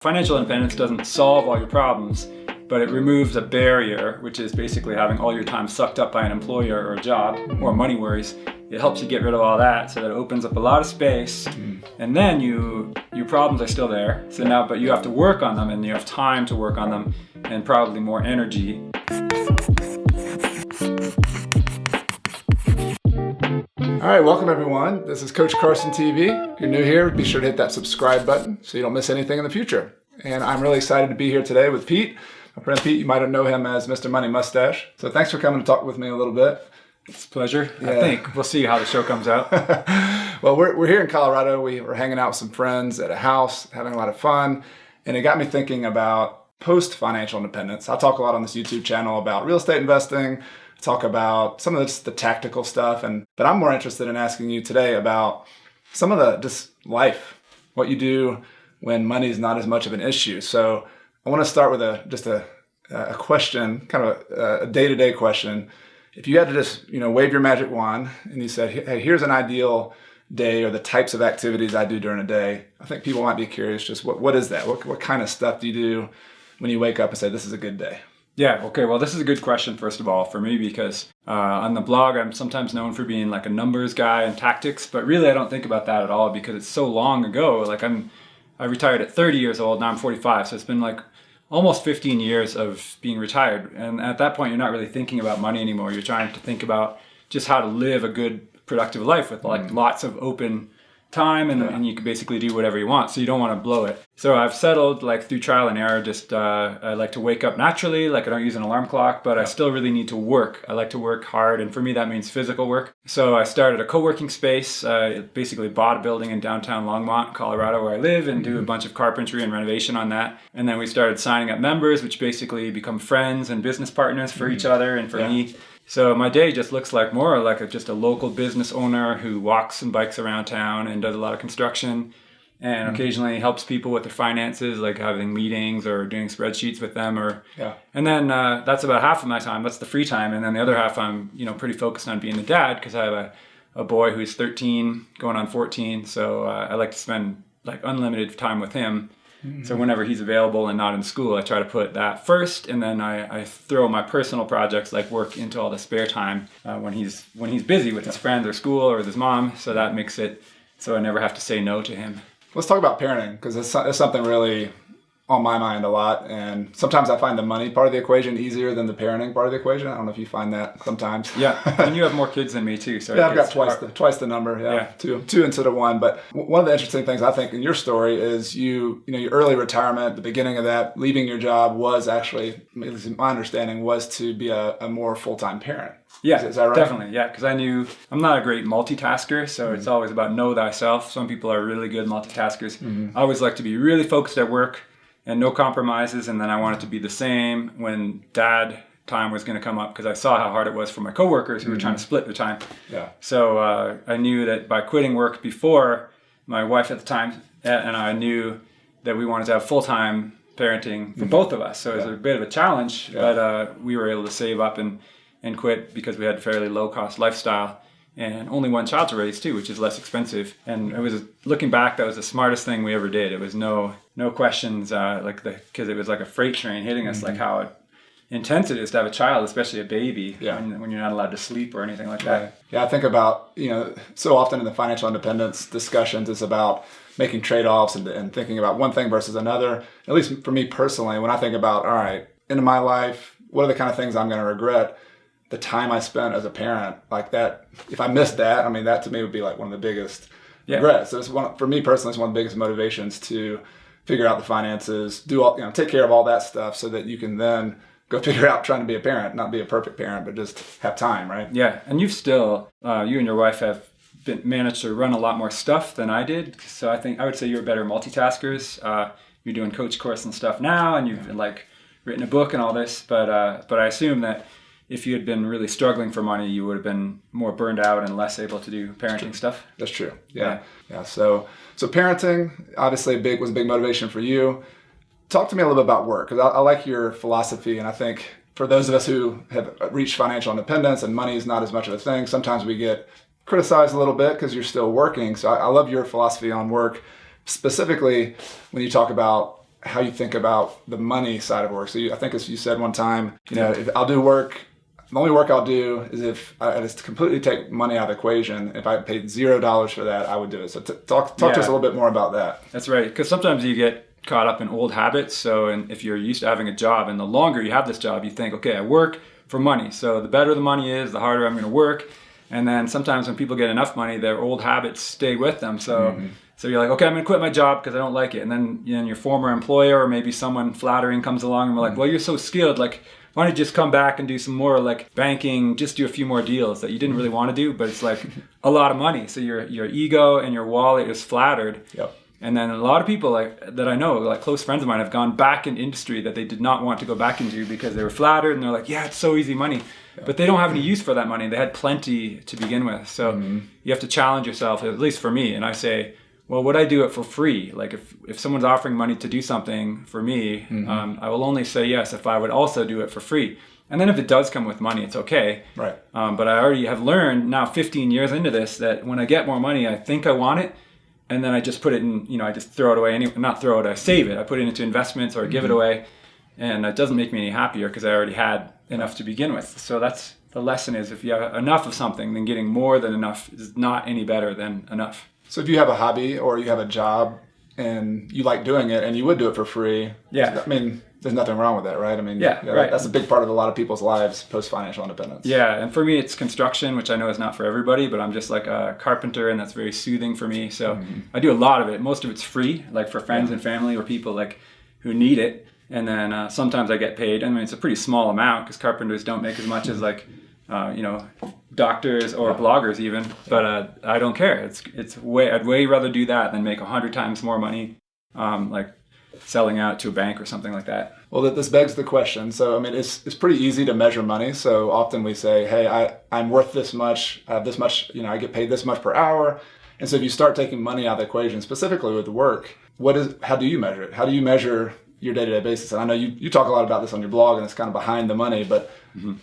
Financial independence doesn't solve all your problems, but it removes a barrier, which is basically having all your time sucked up by an employer or a job or money worries. It helps you get rid of all that, so that it opens up a lot of space, and then your problems are still there. So now, but you have to work on them, and you have time to work on them, and probably more energy. All right, welcome everyone. This is Coach Carson TV. If you're new here, be sure to hit that subscribe button so you don't miss anything in the future. And I'm really excited to be here today with Pete. My friend Pete, you might know him as Mr. Money Mustache. So thanks for coming to talk with me a little bit. It's a pleasure. Yeah. I think we'll see how the show comes out. Well, we're here in Colorado. We were hanging out with some friends at a house, having a lot of fun. And it got me thinking about post-financial independence. I talk a lot on this YouTube channel about real estate investing, talk about some of the tactical stuff, but I'm more interested in asking you today about some of the just life, what you do when money is not as much of an issue. So I want to start with a question, kind of a day-to-day question. If you had to just wave your magic wand and you said, hey, here's an ideal day or the types of activities I do during a day, I think people might be curious, just what is that? What kind of stuff do you do when you wake up and say, this is a good day? Yeah, okay, well, this is a good question, first of all, for me, because on the blog, I'm sometimes known for being like a numbers guy and tactics, but really I don't think about that at all because it's so long ago. Like I retired at 30 years old, now I'm 45, so it's been like almost 15 years of being retired. And at that point, you're not really thinking about money anymore. You're trying to think about just how to live a good, productive life with like lots of open time, and you can basically do whatever you want, so you don't want to blow it. So I've settled like through trial and error, just I like to wake up naturally, like I don't use an alarm clock, but I still really need to work. I like to work hard, and for me that means physical work. So I started a co-working space, basically bought a building in downtown Longmont, Colorado, where I live, and do a bunch of carpentry and renovation on that. And then we started signing up members, which basically become friends and business partners for each other and for me. So my day just looks like more like just a local business owner who walks and bikes around town and does a lot of construction and occasionally helps people with their finances, like having meetings or doing spreadsheets with them. And then that's about half of my time. That's the free time. And then the other half I'm pretty focused on being the dad because I have a boy who's 13 going on 14. So I like to spend like unlimited time with him. So whenever he's available and not in school, I try to put that first, and then I throw my personal projects like work into all the spare time when he's busy with his friends or school or with his mom. So that makes it so I never have to say no to him. Let's talk about parenting, because it's something really on my mind a lot. And sometimes I find the money part of the equation easier than the parenting part of the equation. I don't know if you find that sometimes. Yeah, and you have more kids than me too. So yeah, I've got twice the number. Yeah. Two instead of one. But one of the interesting things I think in your story is your early retirement, the beginning of that, leaving your job was actually, at least in my understanding, was to be a more full-time parent. Yeah, is that right? Definitely. Yeah, because I knew I'm not a great multitasker, so it's always about know thyself. Some people are really good multitaskers. I always like to be really focused at work and no compromises, and then I wanted to be the same when dad time was going to come up because I saw how hard it was for my coworkers who were trying to split their time. Yeah. So I knew that by quitting work before, my wife at the time and I knew that we wanted to have full-time parenting for both of us. So it was a bit of a challenge, but we were able to save up and quit because we had a fairly low-cost lifestyle and only one child to raise too, which is less expensive. And it was, looking back, that was the smartest thing we ever did. It was no questions, because it was like a freight train hitting us, like how intense it is to have a child, especially a baby, when you're not allowed to sleep or anything like that. Yeah, I think about, so often in the financial independence discussions, it's about making trade-offs and thinking about one thing versus another. At least for me personally, when I think about, all right, into my life, what are the kind of things I'm going to regret? The time I spent as a parent, like that, if I missed that, I mean, that to me would be like one of the biggest regrets. So it's for me personally, it's one of the biggest motivations to figure out the finances, do all, take care of all that stuff so that you can then go figure out trying to be a parent, not be a perfect parent, but just have time, right? Yeah, and you've still, you and your wife have managed to run a lot more stuff than I did. So I would say you're better multitaskers. You're doing coach course and stuff now, and you've written a book and all this, but I assume that if you had been really struggling for money, you would have been more burned out and less able to do parenting stuff. That's true. Yeah. So parenting obviously was a big motivation for you. Talk to me a little bit about work, because I like your philosophy, and I think for those of us who have reached financial independence and money is not as much of a thing, sometimes we get criticized a little bit because you're still working. So I love your philosophy on work, specifically when you talk about how you think about the money side of work. So I think as you said one time, if I'll do work, the only work I'll do is if I just completely take money out of the equation. If I paid $0 for that, I would do it. So talk to us a little bit more about that. That's right. Because sometimes you get caught up in old habits. So if you're used to having a job, and the longer you have this job, you think, okay, I work for money. So the better the money is, the harder I'm going to work. And then sometimes when people get enough money, their old habits stay with them. So so you're like, okay, I'm going to quit my job because I don't like it. And then your former employer or maybe someone flattering comes along and we're like, well, you're so skilled. Like, why don't you just come back and do some more like banking, just do a few more deals that you didn't really want to do, but it's like a lot of money. So your ego and your wallet is flattered. Yep. And then a lot of people that I know, like close friends of mine, have gone back in industry that they did not want to go back into because they were flattered and they're like, yeah, it's so easy money. But they don't have any use for that money. They had plenty to begin with. So you have to challenge yourself, at least for me. And I say, well, would I do it for free? Like if someone's offering money to do something for me, I will only say yes if I would also do it for free. And then if it does come with money, it's okay. Right. But I already have learned now 15 years into this that when I get more money, I think I want it. And then I just put it in, I just throw it away. Not throw it, I save it. I put it into investments or give it away. And it doesn't make me any happier because I already had enough to begin with. So that's the lesson is if you have enough of something, then getting more than enough is not any better than enough. So if you have a hobby or you have a job and you like doing it and you would do it for free, I mean, there's nothing wrong with that, right? I mean, right. That's a big part of a lot of people's lives post-financial independence. Yeah, and for me, it's construction, which I know is not for everybody, but I'm just like a carpenter, and that's very soothing for me. So I do a lot of it. Most of it's free, like for friends and family or people like who need it. And then sometimes I get paid. I mean, it's a pretty small amount because carpenters don't make as much as like, doctors or bloggers even. But I don't care. I'd way rather do that than make 100 times more money, like selling out to a bank or something like that. Well, this begs the question. So, I mean, it's pretty easy to measure money. So often we say, hey, I'm worth this much, I have this much, I get paid this much per hour. And so if you start taking money out of the equation, specifically with work, how do you measure it? How do you measure your day-to-day basis? And I know you talk a lot about this on your blog, and it's kind of behind the money, but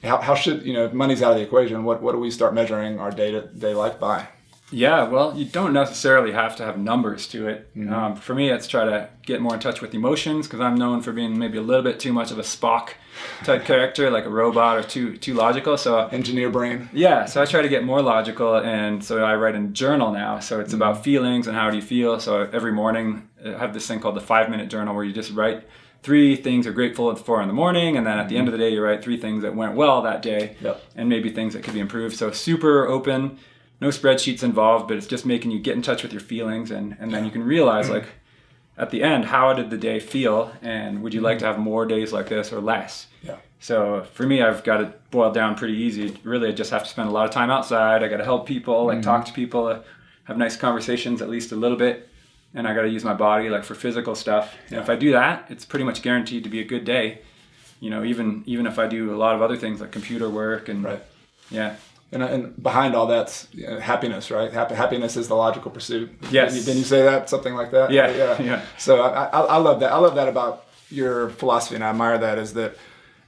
how should, if money's out of the equation, what do we start measuring our day-to-day life by? Yeah, well, you don't necessarily have to have numbers to it. For me, it's try to get more in touch with emotions because I'm known for being maybe a little bit too much of a Spock type character, like a robot or too logical. So engineer brain. Yeah, so I try to get more logical, and so I write in a journal now. So it's about feelings and how do you feel. So every morning I have this thing called the 5-minute journal where you just write 3 things you're grateful for in the morning, and then at the end of the day you write 3 things that went well that day, and maybe things that could be improved. So super open. No spreadsheets involved, but it's just making you get in touch with your feelings, and then you can realize, like, at the end, how did the day feel, and would you like to have more days like this or less? Yeah. So for me, I've got it boiled down pretty easy. Really, I just have to spend a lot of time outside. I got to help people, like talk to people, have nice conversations at least a little bit, and I got to use my body, like, for physical stuff. And if I do that, it's pretty much guaranteed to be a good day. Even if I do a lot of other things like computer work and And behind all that's happiness, right? Happiness is the logical pursuit. Yes. Didn't you say that? Something like that? Yeah. So I love that. I love that about your philosophy, and I admire that, is that,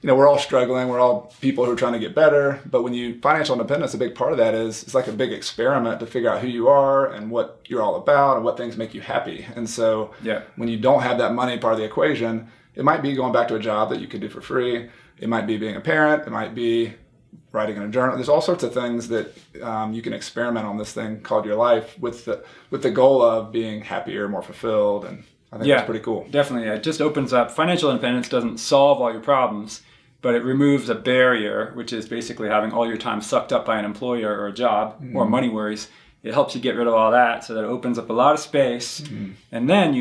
we're all struggling. We're all people who are trying to get better. But when financial independence, a big part of that is it's like a big experiment to figure out who you are and what you're all about and what things make you happy. And so when you don't have that money part of the equation, it might be going back to a job that you could do for free. It might be being a parent. It might be writing in a journal. There's all sorts of things that you can experiment on this thing called your life with the goal of being happier, more fulfilled, and I think that's pretty cool. Definitely. It just opens up. Financial independence doesn't solve all your problems, but it removes a barrier, which is basically having all your time sucked up by an employer or a job or money worries. It helps you get rid of all that, so that it opens up a lot of space, and then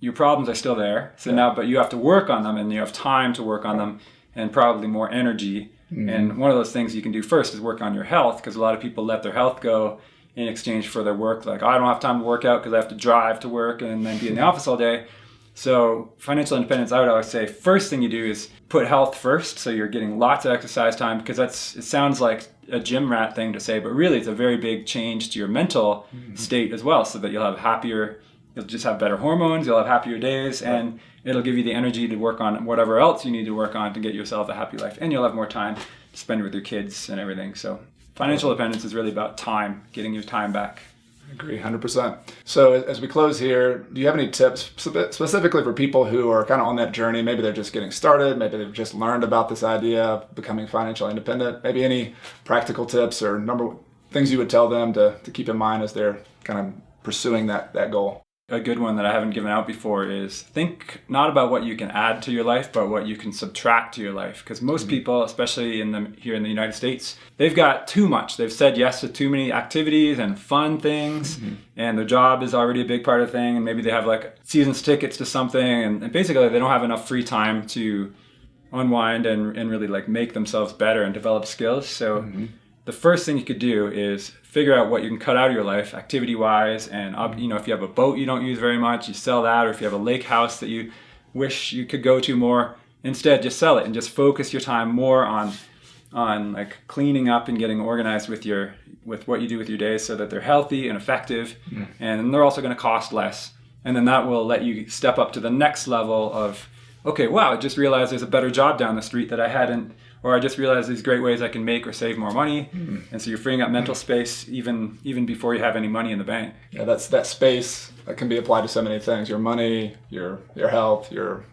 your problems are still there. So now, but you have to work on them, and you have time to work on them, and probably more energy. And one of those things you can do first is work on your health, because a lot of people let their health go in exchange for their work. Like, I don't have time to work out because I have to drive to work and then be in the office all day. So financial independence, I would always say, first thing you do is put health first. So you're getting lots of exercise time, because it sounds like a gym rat thing to say, but really it's a very big change to your mental state as well, so that you'll just have better hormones, you'll have happier days, and it'll give you the energy to work on whatever else you need to work on to get yourself a happy life. And you'll have more time to spend with your kids and everything. So financial independence is really about time, getting your time back. Agree, 100%. So as we close here, do you have any tips specifically for people who are kind of on that journey? Maybe they're just getting started. Maybe they've just learned about this idea of becoming financially independent. Maybe any practical tips or things you would tell them to keep in mind as they're kind of pursuing that goal? A good one that I haven't given out before is think not about what you can add to your life, but what you can subtract to your life. Because most people, especially here in the United States, they've got too much. They've said yes to too many activities and fun things, and their job is already a big part of the thing, and maybe they have like season's tickets to something, and basically they don't have enough free time to unwind and really like make themselves better and develop skills. So the first thing you could do is figure out what you can cut out of your life activity-wise, and if you have a boat you don't use very much, you sell that, or if you have a lake house that you wish you could go to more, instead just sell it and just focus your time more on like cleaning up and getting organized with what you do with your days so that they're healthy and effective, and they're also going to cost less, and then that will let you step up to the next level of, okay, wow, I just realized there's a better job down the street that I hadn't, or I just realized these great ways I can make or save more money. And so you're freeing up mental space even before you have any money in the bank. Yeah, that's that space that can be applied to so many things. Your money, your health, your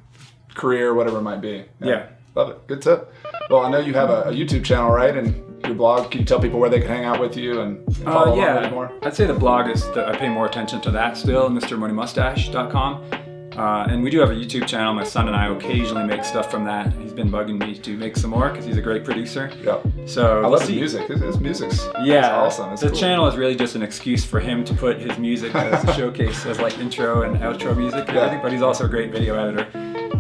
career, whatever it might be. Yeah. Love it. Good tip. Well, I know you have a YouTube channel, right? And your blog. Can you tell people where they can hang out with you and follow along a bit more? I'd say the blog is I pay more attention to that still, MrMoneyMustache.com. And we do have a YouTube channel. My son and I occasionally make stuff from that. He's been bugging me to make some more because he's a great producer. Yep. So I love his music. His music's awesome. It's the cool. channel is really just an excuse for him to put his music as a showcase, as like intro and outro music and everything. But he's also a great video editor.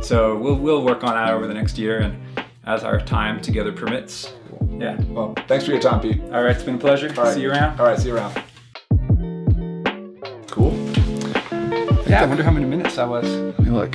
So we'll work on that over the next year and as our time together permits. Yeah. Well, thanks for your time, Pete. All right, it's been a pleasure. All right. See you around. All right, see you around. Cool. Yeah, I wonder how many minutes that was. Let me look.